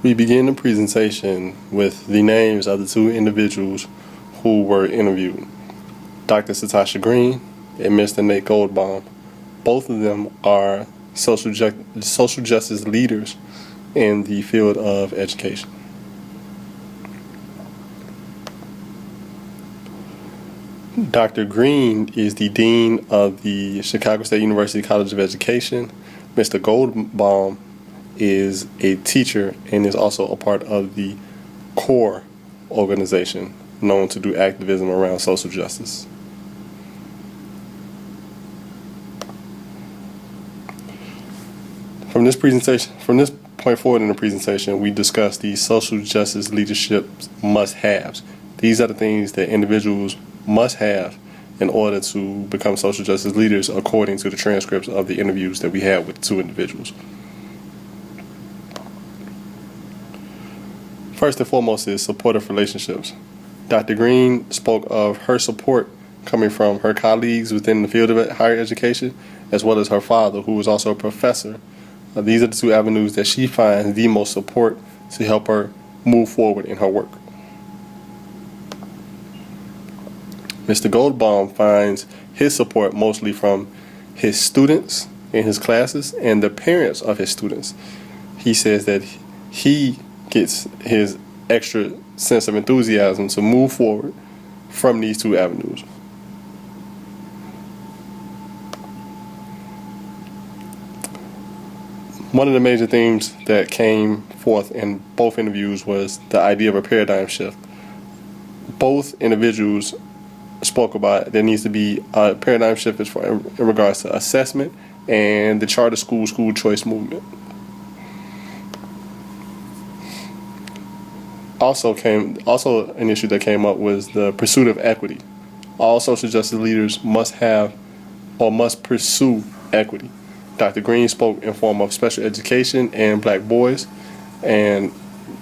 We begin the presentation with the names of the two individuals who were interviewed, Dr. Satasha Green and Mr. Nate Goldbaum. Both of them are social justice leaders in the field of education. Dr. Green is the Dean of the Chicago State University College of Education. Mr. Goldbaum is a teacher and is also a part of the CORE organization known to do activism around social justice. From this point forward in the presentation, we discuss the social justice leadership must-haves. These are the things that individuals must have in order to become social justice leaders according to the transcripts of the interviews that we had with two individuals. First and foremost is supportive relationships. Dr. Green spoke of her support coming from her colleagues within the field of higher education, as well as her father, who was also a professor. These are the two avenues that she finds the most support to help her move forward in her work. Mr. Goldbaum finds his support mostly from his students in his classes and the parents of his students. He says that he gets his extra sense of enthusiasm to move forward from these two avenues. One of the major themes that came forth in both interviews was the idea of a paradigm shift. Both individuals spoke about there needs to be a paradigm shift in regards to assessment and the charter school choice movement. Also an issue that came up was the pursuit of equity. All social justice leaders must have or must pursue equity. Dr. Green spoke in form of special education and black boys, and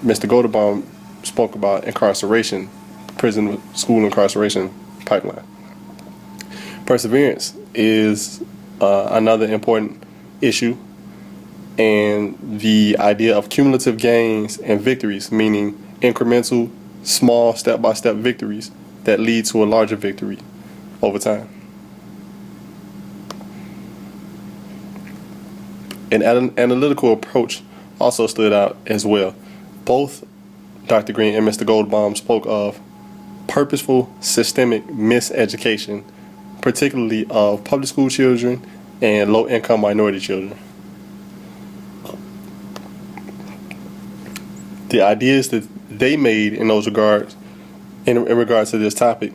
Mr. Goldbaum spoke about incarceration, prison school incarceration pipeline. Perseverance is another important issue, and the idea of cumulative gains and victories, meaning incremental, small, step-by-step victories that lead to a larger victory over time. An analytical approach also stood out as well. Both Dr. Green and Mr. Goldbaum spoke of purposeful systemic miseducation, particularly of public school children and low-income minority children. The ideas that they made in those regards, in regards to this topic,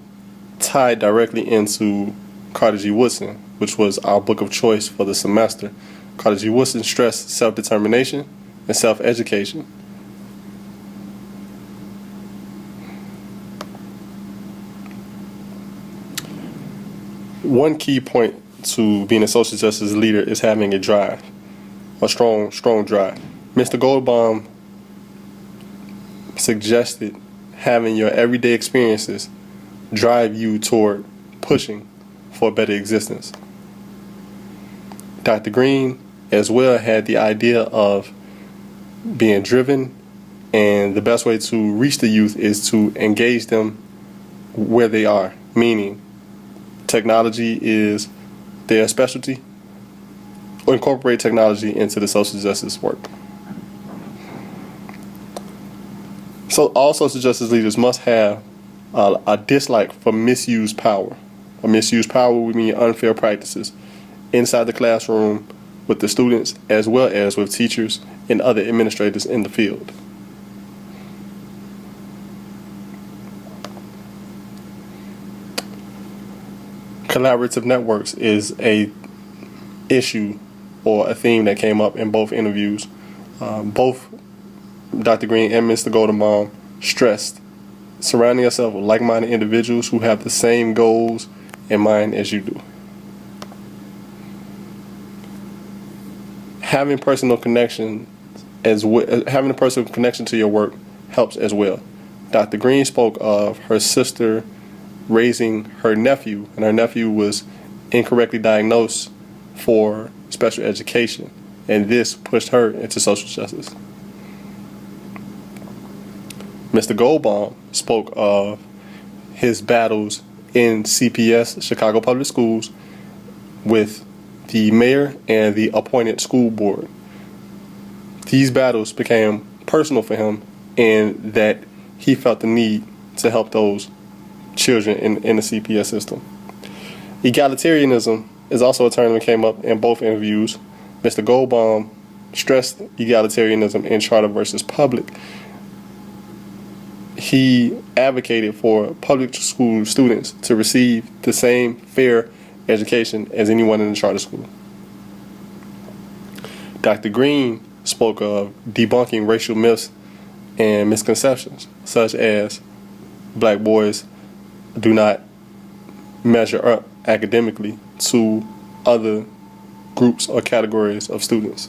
tied directly into Carter G. Woodson, which was our book of choice for the semester. Carter G. Woodson stressed self-determination and self-education. One key point to being a social justice leader is having a drive, a strong drive. Mr. Goldbaum suggested having your everyday experiences drive you toward pushing for a better existence. Dr. Green as well had the idea of being driven, and the best way to reach the youth is to engage them where they are, meaning technology is their specialty, or incorporate technology into the social justice work. So all social justice leaders must have a dislike for misused power. A misused power would mean unfair practices inside the classroom with the students as well as with teachers and other administrators in the field. Collaborative networks is a issue or a theme that came up in both interviews. Both Dr. Green and Mr. Goldbaum stressed surrounding yourself with like-minded individuals who have the same goals in mind as you do. Having a personal connection to your work helps as well. Dr. Green spoke of her sister raising her nephew, and her nephew was incorrectly diagnosed for special education, and this pushed her into social justice. Mr. Goldbaum spoke of his battles in CPS, Chicago Public Schools, with the mayor and the appointed school board. These battles became personal for him in that he felt the need to help those children in the CPS system. Egalitarianism is also a term that came up in both interviews. Mr. Goldbaum stressed egalitarianism in charter versus public. He advocated for public school students to receive the same fair education as anyone in the charter school. Dr. Green spoke of debunking racial myths and misconceptions, such as black boys do not measure up academically to other groups or categories of students.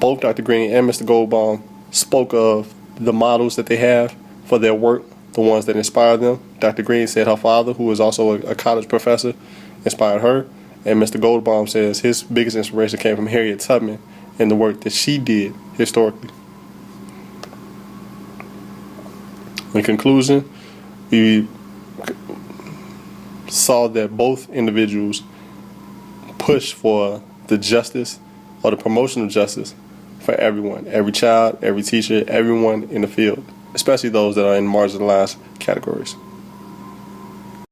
Both Dr. Green and Mr. Goldbaum spoke of the models that they have for their work, the ones that inspire them. Dr. Green said her father, who was also a college professor, inspired her. And Mr. Goldbaum says his biggest inspiration came from Harriet Tubman and the work that she did historically. In conclusion, we saw that both individuals push for the justice or the promotion of justice for everyone, every child, every teacher, everyone in the field, especially those that are in marginalized categories.